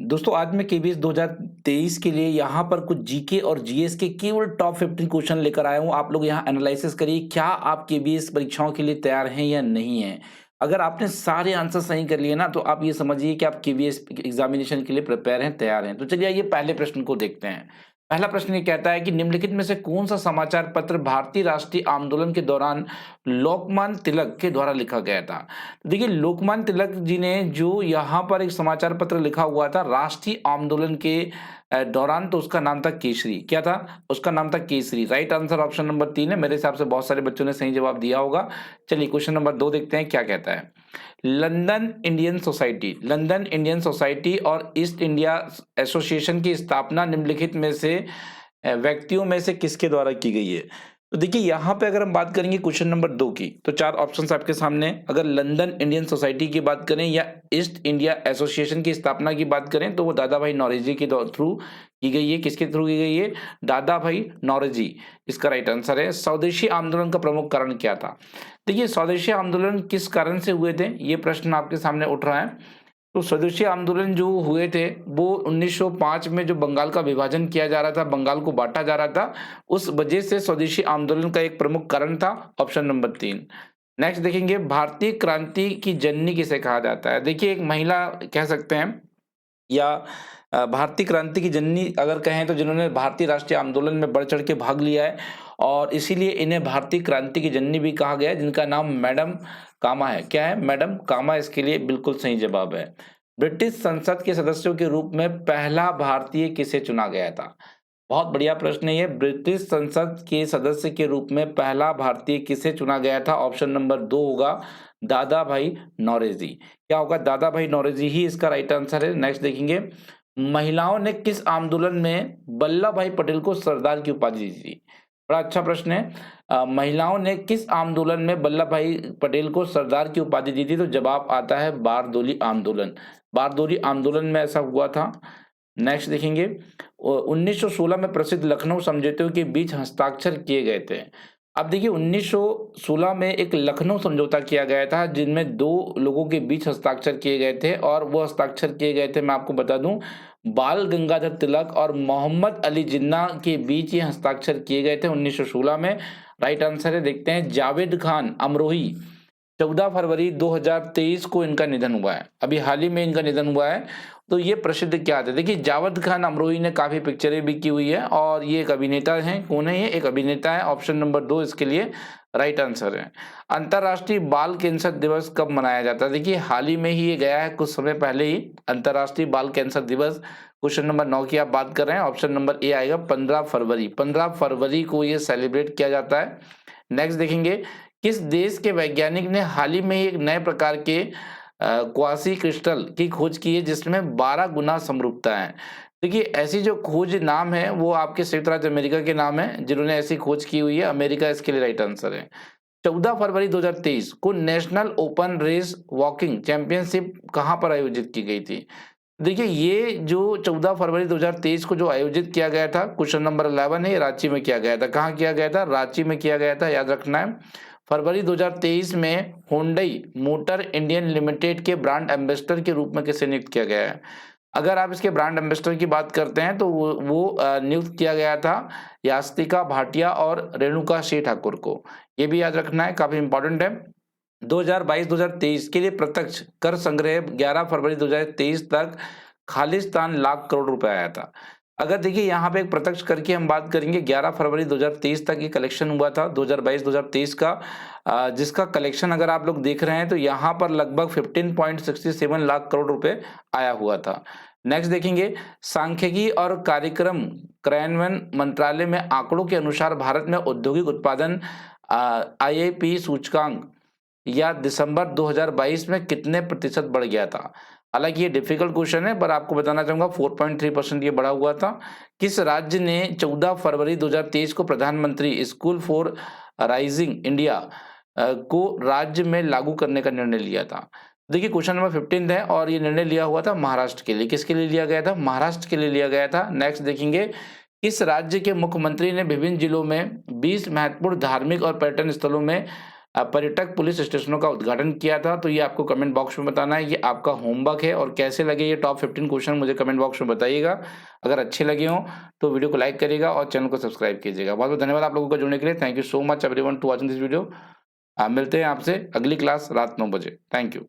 दोस्तों आज मैं केबीएस 2023 के लिए यहाँ पर कुछ जीके और जीएस के केवल टॉप 15 क्वेश्चन लेकर आया हूँ। आप लोग यहाँ एनालिसिस करिए, क्या आप केबीएस परीक्षाओं के लिए तैयार हैं या नहीं हैं। अगर आपने सारे आंसर सही कर लिए ना, तो आप ये समझिए कि आप केबीएस एग्जामिनेशन के लिए प्रिपेयर हैं, तैयार हैं। तो चलिए आइए पहले प्रश्न को देखते हैं। पहला प्रश्न ये कहता है कि निम्नलिखित में से कौन सा समाचार पत्र भारतीय राष्ट्रीय आंदोलन के दौरान लोकमान्य तिलक के द्वारा लिखा गया था। देखिए, लोकमान्य तिलक जी ने जो यहाँ पर एक समाचार पत्र लिखा हुआ था राष्ट्रीय आंदोलन के दौरान, तो उसका नाम था केसरी। क्या था? उसका नाम था Kesari. Right answer option number 3 है। मेरे हिसाब से बहुत सारे बच्चों ने सही जवाब दिया होगा। चलिए क्वेश्चन नंबर 2 देखते हैं क्या कहता है। लंदन इंडियन सोसाइटी और ईस्ट इंडिया एसोसिएशन की स्थापना निम्नलिखित में से व्यक्तियों में से किसके द्वारा की गई है। तो देखिए, यहाँ पे अगर हम बात करेंगे क्वेश्चन नंबर 2 की, तो 4 ऑप्शंस आपके सामने। अगर लंदन इंडियन सोसाइटी की बात करें या ईस्ट इंडिया एसोसिएशन की स्थापना की बात करें, तो वो दादा भाई नौरोजी के थ्रू की गई है। किसके थ्रू की गई है? दादा भाई नौरोजी। इसका राइट आंसर है। स्वदेशी आंदोलन का प्रमुख कारण क्या था? देखिए, स्वदेशी आंदोलन किस कारण से हुए थे, ये प्रश्न आपके सामने उठ रहा है। तो स्वदेशी आंदोलन जो हुए थे वो 1905 में जो बंगाल का विभाजन किया जा रहा था, बंगाल को बांटा जा रहा था, उस वजह से स्वदेशी आंदोलन का एक प्रमुख कारण था। Option number 3। नेक्स्ट देखेंगे, भारतीय क्रांति की जननी किसे कहा जाता है। देखिए, एक महिला कह सकते हैं या भारतीय क्रांति की जननी अगर कहें तो जिन्होंने भारतीय राष्ट्रीय आंदोलन में बढ़ चढ़ के भाग लिया है, और इसीलिए इन्हें भारतीय क्रांति की जननी भी कहा गया है, जिनका नाम मैडम कामा है। क्या है? मैडम कामा इसके लिए बिल्कुल सही जवाब है। ब्रिटिश संसद के सदस्यों के रूप में पहला भारतीय किसे चुना गया था? बहुत बढ़िया प्रश्न है ये। ब्रिटिश संसद के सदस्य के रूप में पहला भारतीय किसे चुना गया था? ऑप्शन नंबर 2 होगा दादा भाई नौरोजी। क्या होगा? दादा भाई नौरोजी ही इसका राइट आंसर है। नेक्स्ट देखेंगे, महिलाओं ने किस आंदोलन में वल्लभ भाई पटेल को सरदार की उपाधि दी थी? बड़ा अच्छा प्रश्न है। महिलाओं ने किस आंदोलन में वल्लभ भाई पटेल को सरदार की उपाधि दी थी? तो जवाब आता है बारदोली आंदोलन। बारदोली आंदोलन में ऐसा हुआ था। नेक्स्ट देखेंगे, 1916 में प्रसिद्ध लखनऊ समझौते के बीच हस्ताक्षर किए गए थे। अब देखिए, 1916 में एक लखनऊ समझौता किया गया था जिनमें 2 लोगों के बीच हस्ताक्षर किए गए थे, और वो हस्ताक्षर किए गए थे, मैं आपको बता दूं, बाल गंगाधर तिलक और मोहम्मद अली जिन्ना के बीच ये हस्ताक्षर किए गए थे 1916 में। राइट आंसर है, देखते हैं, जावेद खान अमरोही। 14 फरवरी 2023 को इनका निधन हुआ है। अभी हाल ही में इनका निधन हुआ है। तो ये प्रसिद्ध क्या थे? देखिए, जावेद खान अमरोही ने काफी पिक्चरें भी की हुई है, और ये एक अभिनेता हैं। कौन है ये? एक अभिनेता है। ऑप्शन नंबर 2 इसके लिए राइट आंसर है। अंतर्राष्ट्रीय बाल कैंसर दिवस कब मनाया जाता है? देखिए, हाल ही में ही ये गया है, कुछ समय पहले ही अंतर्राष्ट्रीय बाल कैंसर दिवस। क्वेश्चन नंबर 9 की आप बात कर रहे हैं। ऑप्शन नंबर ए आएगा 15 फरवरी। 15 फरवरी को ये सेलिब्रेट किया जाता है। नेक्स्ट देखेंगे, किस देश के वैज्ञानिक ने हाल ही में एक नए प्रकार के क्वासी क्रिस्टल की खोज की है जिसमें 12 गुना समरूपता है? देखिए, ऐसी जो खोज नाम है वो आपके संयुक्त राज्य अमेरिका के नाम है, जिन्होंने ऐसी खोज की हुई है। अमेरिका इसके लिए राइट आंसर है। 14 फरवरी 2023 को national open race walking championship कहां पर आयोजित की गई थी? देखिए, ये जो 14 फरवरी 2023 को जो आयोजित किया गया था, क्वेश्चन नंबर 11 है, ये रांची में किया गया था। कहाँ किया गया था? रांची में किया गया था, याद रखना है। फरवरी 2023 में हुंडई मोटर इंडियन लिमिटेड के ब्रांड एम्बेसडर के रूप में किसे नियुक्त किया गया है? अगर आप इसके ब्रांड एम्बेसडर की बात करते हैं तो वो नियुक्त किया गया था यास्तिका भाटिया और रेणुका सी ठाकुर को। ये भी याद रखना है, काफी इंपॉर्टेंट है। 2022-2023 के लिए प्रत्यक्ष कर संग्रह 11 फरवरी 2023 तक खालिस्तान लाख करोड़ रुपए आया था। अगर देखिए, यहाँ पे एक प्रत्यक्ष कर की हम बात करेंगे, 11 फरवरी 2023 तक ये कलेक्शन हुआ था 2022-2023 का, जिसका कलेक्शन अगर आप लोग देख रहे हैं तो यहाँ पर लगभग 15.67 लाख करोड़ रुपए आया हुआ था। नेक्स्ट देखेंगे, सांख्यिकी और कार्यक्रम कार्यान्वयन मंत्रालय में आंकड़ों के अनुसार भारत में औद्योगिक उत्पादन आईआईपी सूचकांक या दिसंबर 2022 में कितने प्रतिशत बढ़ गया था? हालांकि ये डिफिकल्ट क्वेश्चन है, पर आपको बताना चाहूंगा 4.3% ये बढ़ा हुआ था। किस राज्य ने 14 फरवरी 2023 को प्रधानमंत्री स्कूल फॉर राइजिंग इंडिया को राज्य में लागू करने का निर्णय लिया था? देखिए, क्वेश्चन नंबर 15 है, और ये निर्णय लिया हुआ था महाराष्ट्र के लिए। किसके लिए लिया गया था? महाराष्ट्र के लिए लिया गया था। नेक्स्ट देखेंगे, किस राज्य के मुख्यमंत्री ने विभिन्न जिलों में 20 महत्वपूर्ण धार्मिक और पर्यटन स्थलों में पर्यटक पुलिस स्टेशनों का उद्घाटन किया था। तो ये आपको कमेंट बॉक्स में बताना है, ये आपका होमवर्क है। और कैसे लगे ये टॉप 15 क्वेश्चन मुझे कमेंट बॉक्स में बताइएगा। अगर अच्छे लगे हों तो वीडियो को लाइक करिएगा और चैनल को सब्सक्राइब कीजिएगा। बहुत बहुत धन्यवाद आप लोगों को जुड़ने के लिए। Thank you so much everyone to watching this video. मिलते हैं आपसे अगली क्लास रात 9 बजे। Thank you.